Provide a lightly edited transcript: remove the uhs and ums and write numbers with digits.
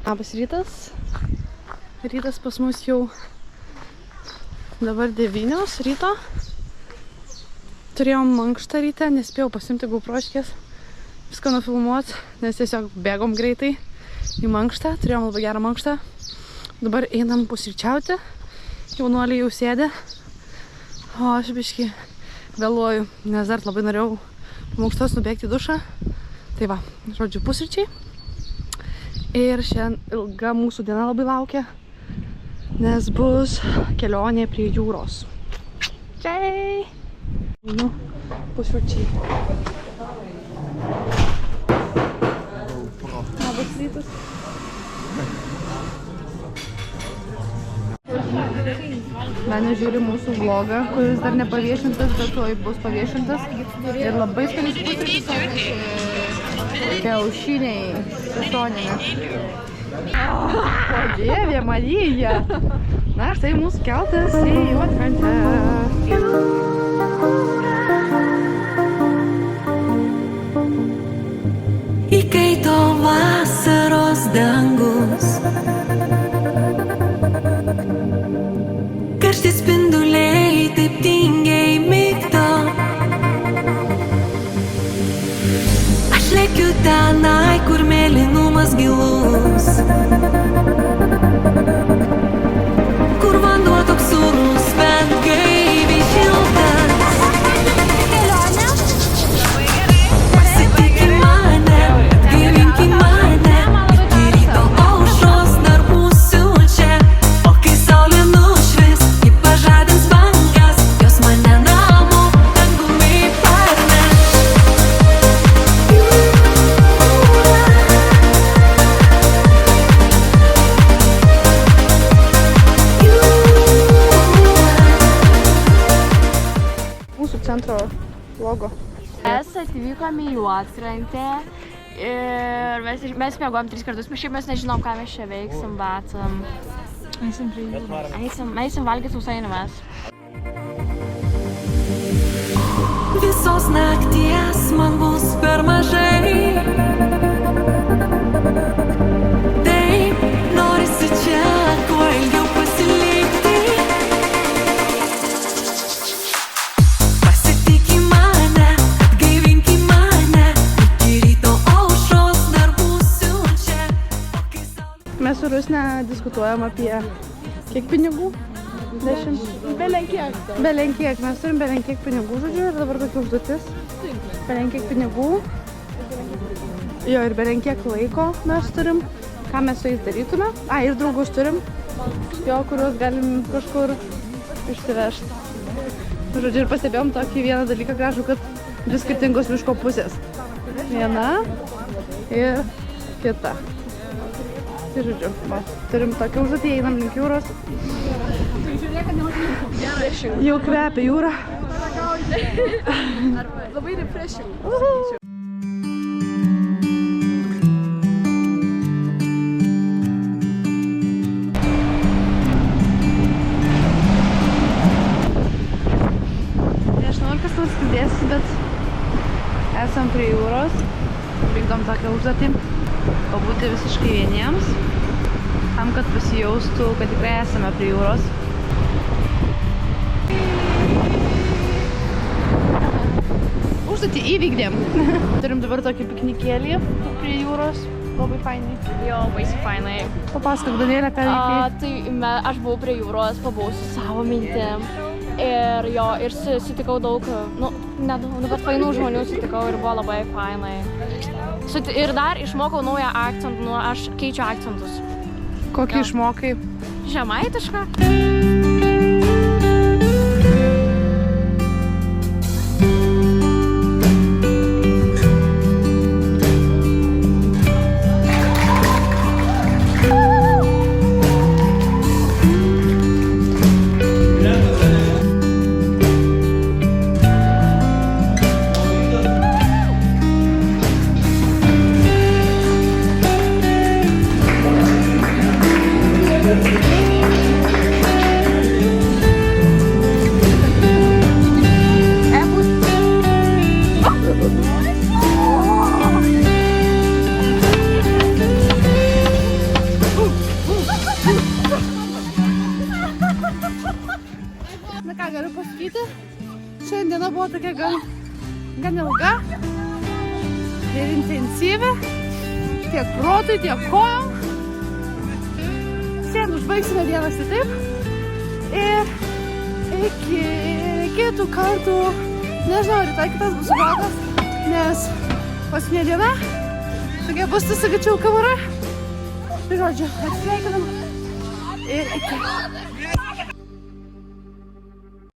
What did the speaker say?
Labas rytas. Rytas pas mus jau dabar 9 ryto. Turėjom mankštą ryte, nespėjau pasimti GoProškės, viską nufilmuot, nes tiesiog bėgom greitai į mankštą. Turėjom labai gerą mankštą. Dabar einam pusryčiauti. Jaunuoliai jau sėdė. O aš biškį vėluoju, nes dar labai norėjau mankštos nubėgti į dušą. Tai va, žodžiu, pusryčiai. Ir šiandien ilga mūsų diena labai laukia, nes bus kelionė prie jūros. Čia! Nu, pusryčiai. Labas rytas. Menė žiūri mūsų vlogą, kuris dar nepaviešintas, bet tuoj bus paviešintas. Ir labai skanis pusryčiai. Kiaušiniai su šoninė. O Dieve Marija! Na, štai mūsų keltas į Juodkrantę. Įkaito vasaros dangus, karšti spinduliai taip tingiai migdo. Aš lekiu tenai, kur mėlynumas gilus, kur vanduo toks sūrus, bet gaiviai šiltas. Pasitikį mane, atgaivinki mane, iki ryto aušros dar būsiu čia. O kai saulė nušvis, ji pažadins bangas, jos mane namo dangumi parneš. Mūsų centro logo. Mes atvykome į Juodkrantę ir mes mėgojom 3 kartus, šiaip mes nežinom, ką mes čia veiksim, bet eisim prie jūros. Eisim valgyti sausainių mes. Visos nakties man bus per mažai. Taip, norisi čia kuo ilgiau pasilikti. Pasitikį mane, atgaivinki mane, iki ryto aušros dar būsiu čia. O kai saulė... Mes su Rusne diskutuojam apie kiek pinigų? 10? Belenkiek. Belenkiek. Mes turim belenkiek pinigų, žodžiu, ir dabar tokia užduotis. Belenkiek pinigų. Jo, ir belenkiek laiko mes turim. Ką mes su jais darytume. Ir draugus turim. Jo, kuriuos galim kažkur išsivežti. Žodžiu, ir pastebėjom tokį vieną dalyką gražų, kad 2 skirtingos miško pusės. Viena ir kita. Tai žodžiu, va, turim tokį užduotį, einam link jūros. Jau kvepia jūra. Labai refreshing. Nežinau, ar kas nors girdės, bet esam prie jūros. Vykdom tokią užduotį. Pabūti visiškai vieniems. Tam, kad pasijaustų, kad tikrai esame prie jūros. Užduotį įvykdėm. Turim dabar tokį piknikėlį prie jūros. Labai fainai. Jo, baisiai fainai. Papasakok, Danielė, ką veikai. Tai aš buvau prie jūros, pabuvau su savo mintim. Ir jo, ir sutikau daug, bet fainų žmonių sutikau ir buvo labai fainai. Ir dar išmokau naują akcentą, aš keičiu akcentus. Kokį išmokai? Žemaitišką. noriu pasakyti. Šiandiena buvo tokia gan ilga ir intensyvi. Tiek protui, tiek kojom. Šiandien užbaigsime dieną šitaip. Ir iki kitų kartų, nežinau, rytoj kitas bus vlogas, nes paskutinė diena tokia bus susigačiau kamerą. Tai žodžiu, atsveikinam ir iki.